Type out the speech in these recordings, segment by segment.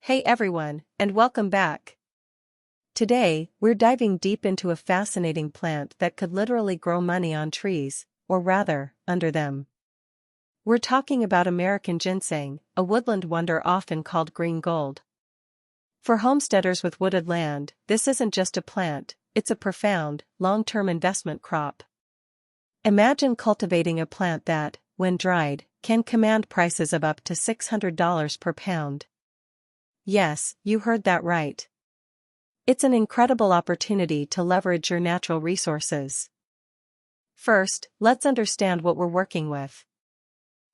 Hey everyone, and welcome back. Today, we're diving deep into a fascinating plant that could literally grow money on trees, or rather, under them. We're talking about American ginseng, a woodland wonder often called green gold. For homesteaders with wooded land, this isn't just a plant, it's a profound, long-term investment crop. Imagine cultivating a plant that, when dried, can command prices of up to $600 per pound. Yes, you heard that right. It's an incredible opportunity to leverage your natural resources. First, let's understand what we're working with.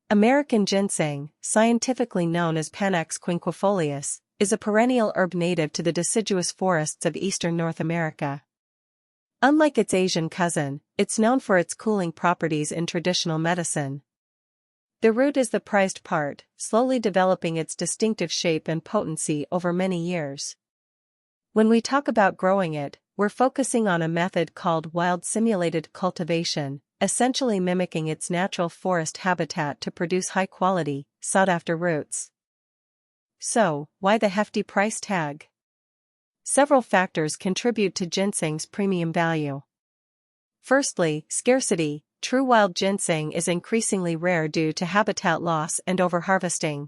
American ginseng, scientifically known as Panax quinquefolius, is a perennial herb native to the deciduous forests of eastern North America. Unlike its Asian cousin, it's known for its cooling properties in traditional medicine. The root is the prized part, slowly developing its distinctive shape and potency over many years. When we talk about growing it, we're focusing on a method called wild simulated cultivation, essentially mimicking its natural forest habitat to produce high-quality, sought-after roots. So, why the hefty price tag? Several factors contribute to ginseng's premium value. Firstly, scarcity. True wild ginseng is increasingly rare due to habitat loss and overharvesting.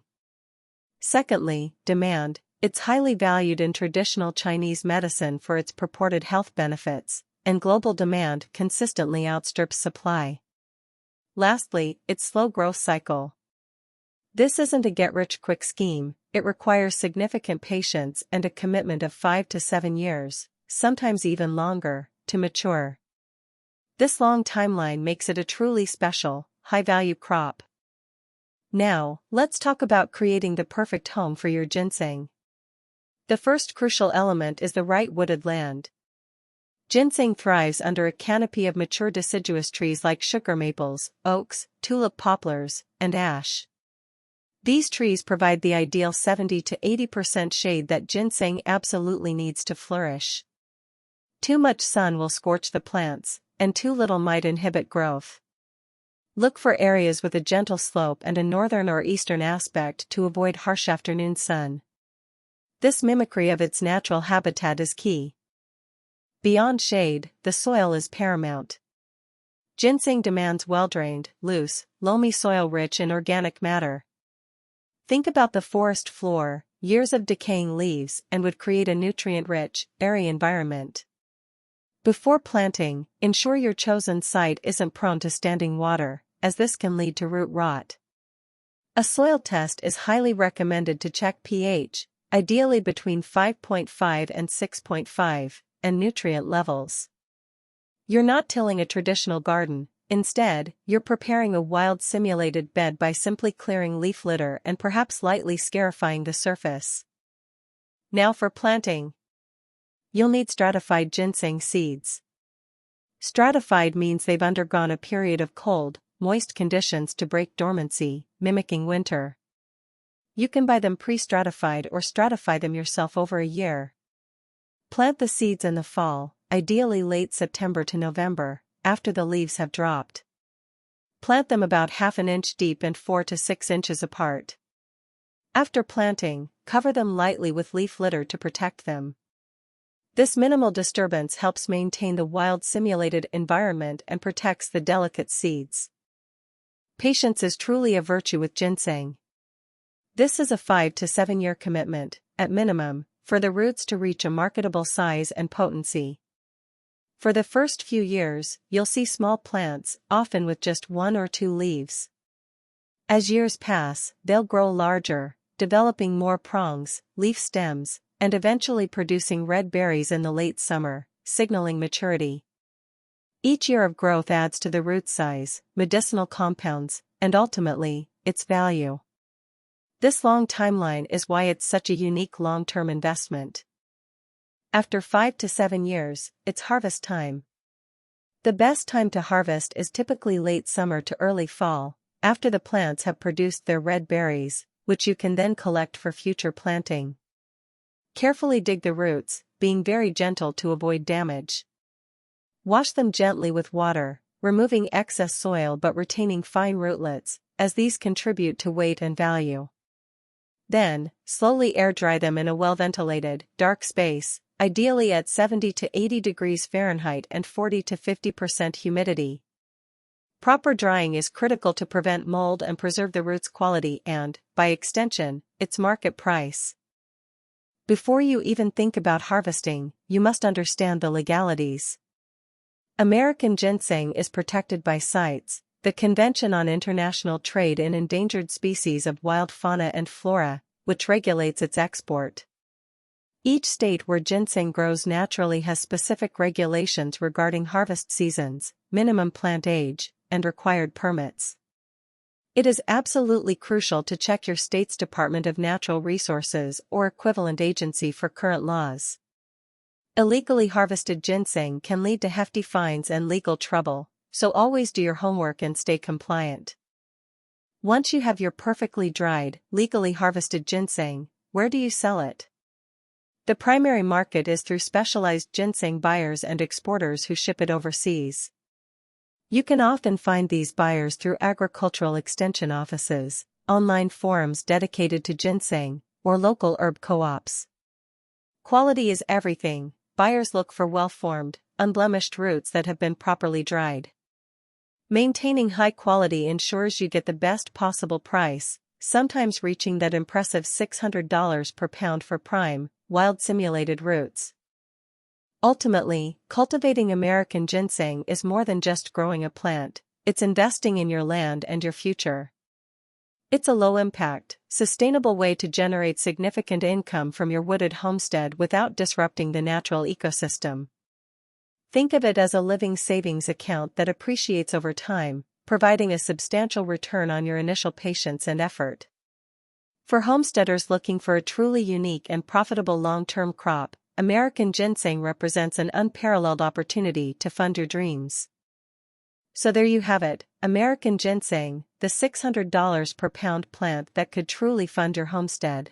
Secondly, demand. It's highly valued in traditional Chinese medicine for its purported health benefits, and global demand consistently outstrips supply. Lastly, its slow growth cycle. This isn't a get-rich-quick scheme, it requires significant patience and a commitment of 5 to 7 years, sometimes even longer, to mature. This long timeline makes it a truly special, high-value crop. Now, let's talk about creating the perfect home for your ginseng. The first crucial element is the right wooded land. Ginseng thrives under a canopy of mature deciduous trees like sugar maples, oaks, tulip poplars, and ash. These trees provide the ideal 70 to 80% shade that ginseng absolutely needs to flourish. Too much sun will scorch the plants, and too little might inhibit growth. Look for areas with a gentle slope and a northern or eastern aspect to avoid harsh afternoon sun. This mimicry of its natural habitat is key. Beyond shade, the soil is paramount. Ginseng demands well-drained, loose, loamy soil rich in organic matter. Think about the forest floor, years of decaying leaves and would create a nutrient-rich, airy environment. Before planting, ensure your chosen site isn't prone to standing water, as this can lead to root rot. A soil test is highly recommended to check pH, ideally between 5.5 and 6.5, and nutrient levels. You're not tilling a traditional garden, instead, you're preparing a wild simulated bed by simply clearing leaf litter and perhaps lightly scarifying the surface. Now for planting. You'll need stratified ginseng seeds. Stratified means they've undergone a period of cold, moist conditions to break dormancy, mimicking winter. You can buy them pre-stratified or stratify them yourself over a year. Plant the seeds in the fall, ideally late September to November, after the leaves have dropped. Plant them about half an inch deep and 4 to 6 inches apart. After planting, cover them lightly with leaf litter to protect them. This minimal disturbance helps maintain the wild simulated environment and protects the delicate seeds. Patience is truly a virtue with ginseng. This is a 5 to 7 year commitment, at minimum, for the roots to reach a marketable size and potency. For the first few years, you'll see small plants, often with just 1 or 2 leaves. As years pass, they'll grow larger, developing more prongs, leaf stems, and eventually producing red berries in the late summer, signaling maturity. Each year of growth adds to the root size, medicinal compounds, and ultimately, its value. This long timeline is why it's such a unique long-term investment. After 5 to 7 years, it's harvest time. The best time to harvest is typically late summer to early fall, after the plants have produced their red berries, which you can then collect for future planting. Carefully dig the roots, being very gentle to avoid damage. Wash them gently with water, removing excess soil but retaining fine rootlets, as these contribute to weight and value. Then, slowly air dry them in a well-ventilated, dark space, ideally at 70 to 80 degrees Fahrenheit and 40 to 50% humidity. Proper drying is critical to prevent mold and preserve the root's quality and, by extension, its market price. Before you even think about harvesting, you must understand the legalities. American ginseng is protected by CITES, the Convention on International Trade in Endangered Species of Wild Fauna and Flora, which regulates its export. Each state where ginseng grows naturally has specific regulations regarding harvest seasons, minimum plant age, and required permits. It is absolutely crucial to check your state's Department of Natural Resources or equivalent agency for current laws. Illegally harvested ginseng can lead to hefty fines and legal trouble, so always do your homework and stay compliant. Once you have your perfectly dried, legally harvested ginseng, where do you sell it? The primary market is through specialized ginseng buyers and exporters who ship it overseas. You can often find these buyers through agricultural extension offices, online forums dedicated to ginseng, or local herb co-ops. Quality is everything. Buyers look for well-formed, unblemished roots that have been properly dried. Maintaining high quality ensures you get the best possible price, sometimes reaching that impressive $600 per pound for prime, wild simulated roots. Ultimately, cultivating American ginseng is more than just growing a plant, it's investing in your land and your future. It's a low-impact, sustainable way to generate significant income from your wooded homestead without disrupting the natural ecosystem. Think of it as a living savings account that appreciates over time, providing a substantial return on your initial patience and effort. For homesteaders looking for a truly unique and profitable long-term crop, American ginseng represents an unparalleled opportunity to fund your dreams. So there you have it, American ginseng, the $600 per pound plant that could truly fund your homestead.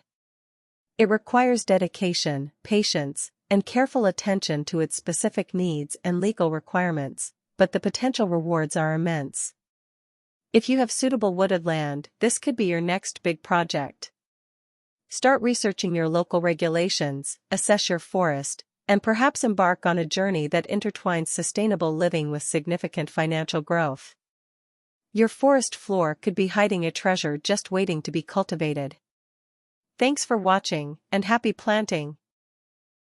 It requires dedication, patience, and careful attention to its specific needs and legal requirements, but the potential rewards are immense. If you have suitable wooded land, this could be your next big project. Start researching your local regulations, assess your forest, and perhaps embark on a journey that intertwines sustainable living with significant financial growth. Your forest floor could be hiding a treasure just waiting to be cultivated. Thanks for watching, and happy planting!